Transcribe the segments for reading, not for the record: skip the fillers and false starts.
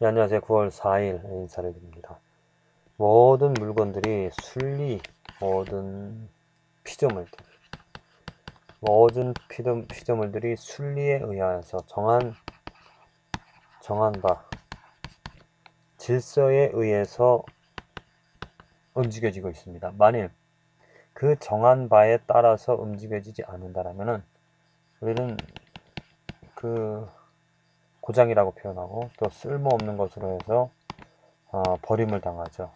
네, 안녕하세요. 9월 4일 인사를 드립니다. 모든 물건들이 모든 피조물들, 모든 피조물들이 순리에 의하여서 정한 바, 질서에 의해서 움직여지고 있습니다. 만일 그 정한 바에 따라서 움직여지지 않는다면 우리는 그 고장이라고 표현하고 또 쓸모없는 것으로 해서 버림을 당하죠.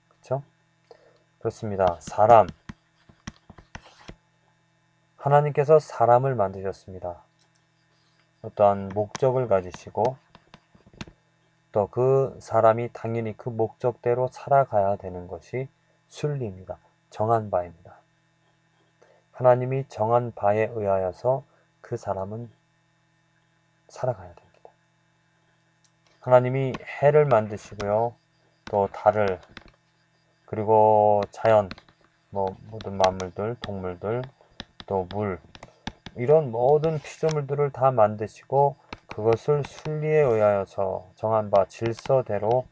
그렇죠? 그렇습니다. 하나님께서 사람을 만드셨습니다. 어떠한 목적을 가지시고 또 그 사람이 당연히 그 목적대로 살아가야 되는 것이 순리입니다. 정한 바입니다. 하나님이 정한 바에 의하여서 그 사람은 살아가야 됩니다. 하나님이 해를 만드시고요. 또 달을 그리고 자연 모든 만물들, 동물들, 또 물 이런 모든 피조물들을 다 만드시고 그것을 순리에 의하여서 정한 바 질서대로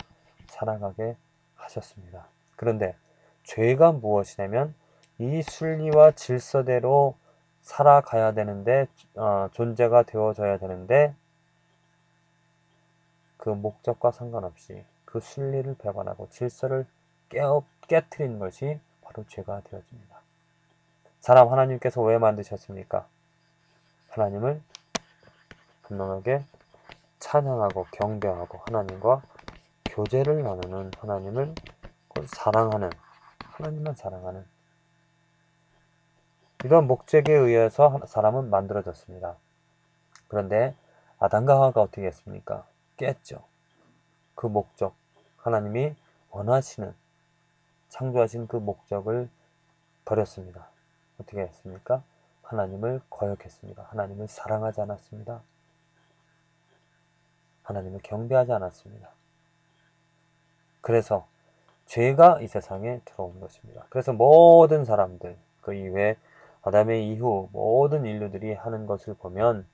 살아가게 하셨습니다. 그런데 죄가 무엇이냐면 이 순리와 질서대로 살아가야 되는데 존재가 되어져야 되는데 그 목적과 상관없이 그 순리를 배반하고 질서를 깨뜨린 것이 바로 죄가 되어집니다. 사람 하나님께서 왜 만드셨습니까? 하나님을 분명하게 찬양하고 경배하고 하나님과 교제를 나누는 하나님을 사랑하는 하나님만 사랑하는 이런 목적에 의해서 사람은 만들어졌습니다. 그런데 아담과 하와가 어떻게 했습니까? 깼죠. 그 목적 하나님이 원하시는 창조하신 그 목적을 버렸습니다. 어떻게 했습니까? 하나님을 거역했습니다. 하나님을 사랑하지 않았습니다. 하나님을 경배하지 않았습니다. 그래서 죄가 이 세상에 들어온 것입니다. 그래서 모든 사람들, 그 이외에 아담의 이후 모든 인류들이 하는 것을 보면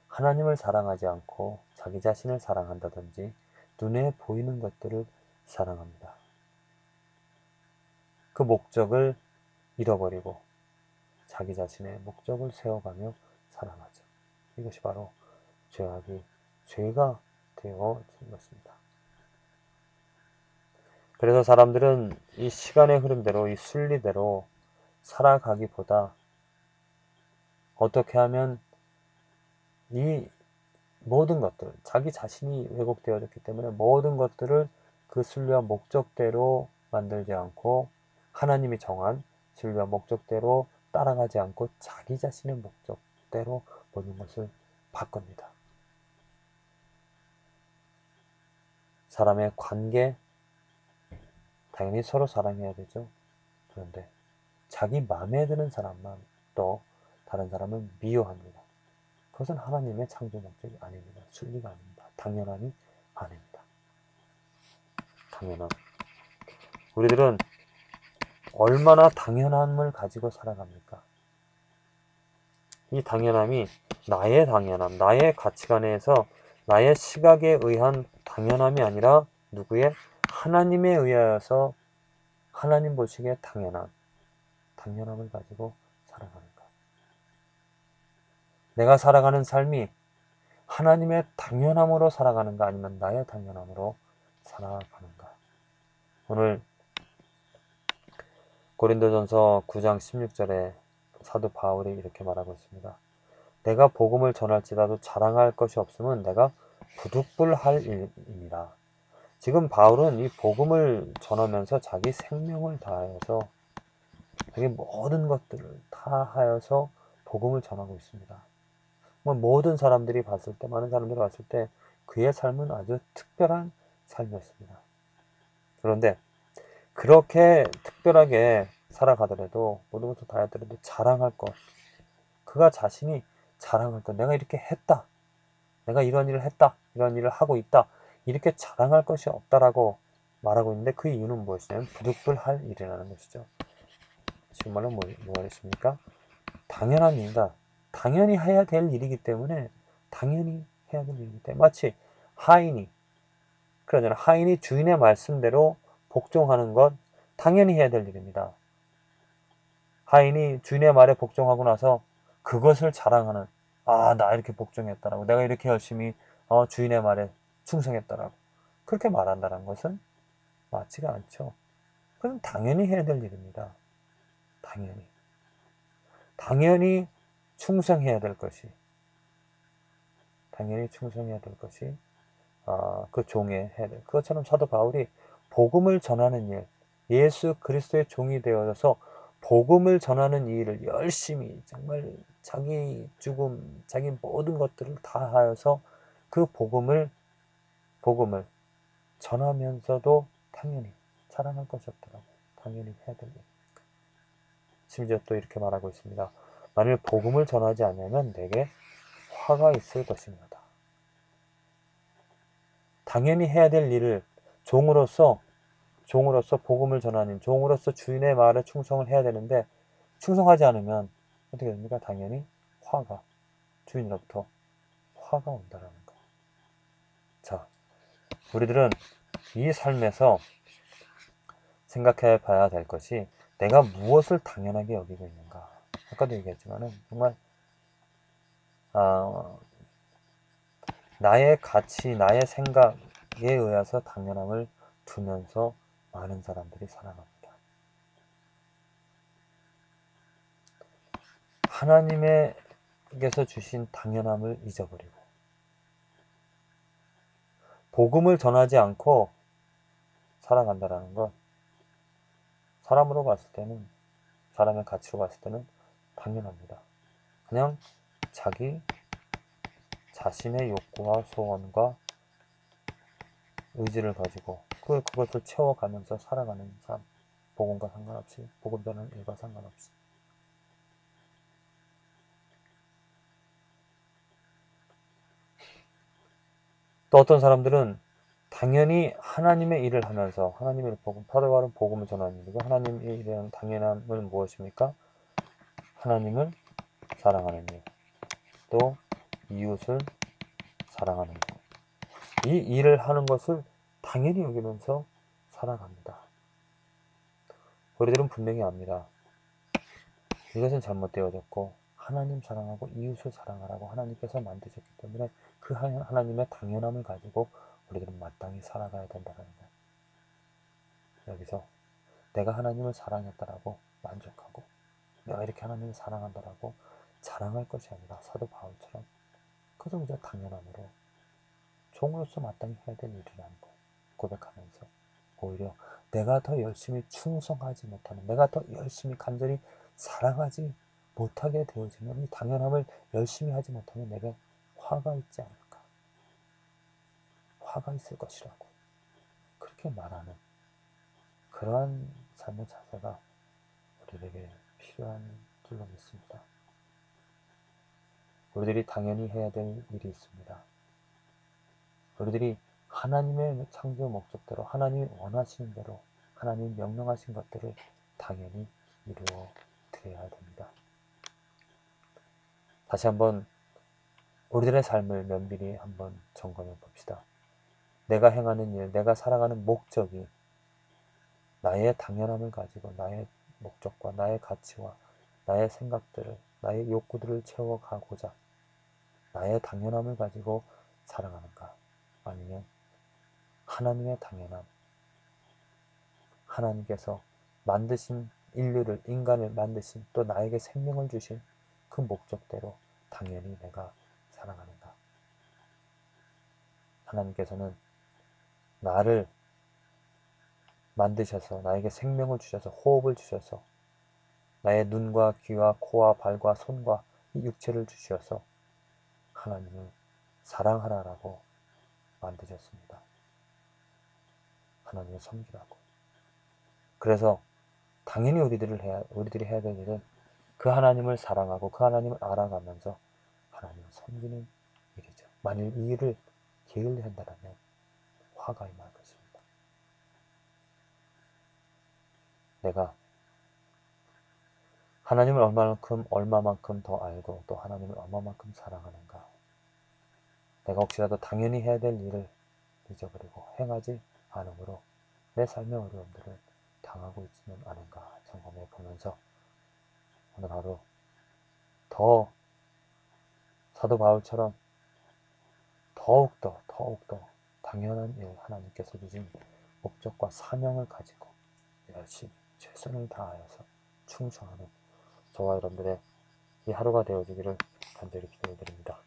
하나님을 사랑하지 않고 자기 자신을 사랑한다든지 눈에 보이는 것들을 사랑합니다. 그 목적을 잃어버리고 자기 자신의 목적을 세워가며 살아가죠. 이것이 바로 죄가 되어진 것입니다. 그래서 사람들은 이 시간의 흐름대로 이 순리대로 살아가기보다 어떻게 하면 이 모든 것들, 자기 자신이 왜곡되어졌기 때문에 모든 것들을 그 순리와 목적대로 만들지 않고 하나님이 정한 순리와 목적대로 따라가지 않고 자기 자신의 목적대로 모든 것을 바꿉니다. 사람의 관계, 당연히 서로 사랑해야 되죠. 그런데 자기 마음에 드는 사람만 또 다른 사람을 미워합니다. 그것은 하나님의 창조 목적이 아닙니다. 순리가 아닙니다. 당연함이 아닙니다. 당연함. 우리들은 얼마나 당연함을 가지고 살아갑니까? 이 당연함이 나의 당연함, 나의 가치관에서 나의 시각에 의한 당연함이 아니라 누구의? 하나님에 의하여서 하나님 보시기에 당연함을 가지고 살아가는가? 내가 살아가는 삶이 하나님의 당연함으로 살아가는가 아니면 나의 당연함으로 살아가는가? 오늘 고린도전서 9장 16절에 사도 바울이 이렇게 말하고 있습니다. 내가 복음을 전할지라도 자랑할 것이 없으면 내가 부득불할 일이니라. 지금 바울은 이 복음을 전하면서 자기 생명을 다하여서 자기 모든 것들을 다 하여서 복음을 전하고 있습니다. 모든 사람들이 봤을 때, 많은 사람들이 봤을 때 그의 삶은 아주 특별한 삶이었습니다. 그런데 그렇게 특별하게 살아가더라도 모든 것을 다 하더라도 자랑할 것, 그가 자신이 자랑할 것, 내가 이렇게 했다, 내가 이런 일을 했다, 이런 일을 하고 있다, 이렇게 자랑할 것이 없다라고 말하고 있는데 그 이유는 무엇이냐면 부득불할 일이라는 것이죠. 지금 말로 무엇입니까? 당연한 일이다. 당연히 해야 될 일이기 때문에 당연히 해야 될 일이기 때문에 마치 하인이 그러잖아. 하인이 주인의 말씀대로 복종하는 것 당연히 해야 될 일입니다. 하인이 주인의 말에 복종하고 나서 그것을 자랑하는, 아, 나 이렇게 복종했다라고, 내가 이렇게 열심히 주인의 말에 충성했다라고 그렇게 말한다는 것은 맞지가 않죠. 그건 당연히 해야 될 일입니다. 당연히 충성해야 될 것이, 그 종의 해야 될. 그것처럼 사도 바울이 복음을 전하는 일, 예수 그리스도의 종이 되어서 복음을 전하는 이 일을 열심히 정말 자기 죽음, 자기 모든 것들을 다하여서 그 복음을 전하면서도 당연히 자랑할 것이 없더라고. 당연히 해야 될 일. 심지어 또 이렇게 말하고 있습니다. 만일 복음을 전하지 않으면 내게 화가 있을 것입니다. 당연히 해야 될 일을 종으로서 복음을 전하는 종으로서 주인의 말에 충성을 해야 되는데 충성하지 않으면 어떻게 됩니까? 당연히 주인으로부터 화가 온다라는 거. 자, 우리들은 이 삶에서 생각해 봐야 될 것이 내가 무엇을 당연하게 여기고 있는가. 아까도 얘기했지만은 정말 나의 가치, 나의 생각에 의해서 당연함을 두면서 많은 사람들이 살아갑니다. 하나님께서 주신 당연함을 잊어버리고 복음을 전하지 않고 살아간다는 건 사람으로 봤을 때는, 사람의 가치로 봤을 때는 당연합니다. 그냥 자기 자신의 욕구와 소원과 의지를 가지고 그것을 채워가면서 살아가는 삶, 복음과 상관없이, 복음 전하는 일과 상관없이. 또 어떤 사람들은 당연히 하나님의 일을 하면서 하나님의 사도바울은 복음을 전하는 일이고 하나님의 일이라는 당연함은 무엇입니까? 하나님을 사랑하는 일, 또 이웃을 사랑하는 일. 이 일을 하는 것을 당연히 여기면서 살아갑니다. 우리들은 분명히 압니다. 이것은 잘못되어졌고 하나님 사랑하고 이웃을 사랑하라고 하나님께서 만드셨기 때문에 그 하나님의 당연함을 가지고 우리들은 마땅히 살아가야 된다는 것. 여기서 내가 하나님을 사랑했다라고 만족하고 내가 이렇게 하나님을 사랑한다라고 자랑할 것이 아니라 사도 바울처럼 그저 당연함으로 종으로서 마땅히 해야 될 일이라는 거 고백하면서 오히려 내가 더 열심히 충성하지 못하는, 내가 더 열심히 간절히 사랑하지 못하게 되어지면 이 당연함을 열심히 하지 못하면 내게 화가 있지 않을까, 화가 있을 것이라고 그렇게 말하는 그러한 삶의 자세가 우리에게 필요한 줄로 믿습니다. 우리들이 당연히 해야 될 일이 있습니다. 우리들이 하나님의 창조 목적대로, 하나님이 원하시는 대로, 하나님이 명령하신 것들을 당연히 이루어 드려야 됩니다. 다시 한번 우리들의 삶을 면밀히 한번 점검해 봅시다. 내가 행하는 일, 내가 살아가는 목적이 나의 당연함을 가지고 나의 목적과 나의 가치와 나의 생각들을, 나의 욕구들을 채워가고자 나의 당연함을 가지고 살아가는가? 아니면 하나님의 당연함, 하나님께서 만드신 인류를, 인간을 만드신 또 나에게 생명을 주신 그 목적대로 당연히 내가 살아가는가? 하나님께서는 나를 만드셔서 나에게 생명을 주셔서 호흡을 주셔서 나의 눈과 귀와 코와 발과 손과 이 육체를 주셔서 하나님을 사랑하라라고 만드셨습니다. 하나님을 섬기라고. 그래서 당연히 우리들이 해야 될 일은 그 하나님을 사랑하고 그 하나님을 알아가면서 하나님을 섬기는 일이죠. 만일 이 일을 게을리 한다면 화가 임할 것입니다. 내가 하나님을 얼마만큼 더 알고 또 하나님을 얼마만큼 사랑하는가. 내가 혹시라도 당연히 해야 될 일을 잊어버리고 행하지 않으므로 내 삶의 어려움들을 당하고 있지는 않은가 점검해 보면서 오늘 하루 더 사도 바울처럼 더욱더 당연한 일, 하나님께서 주신 목적과 사명을 가지고 열심히 최선을 다하여서 충성하는 저와 여러분들의 이 하루가 되어주기를 간절히 기도드립니다.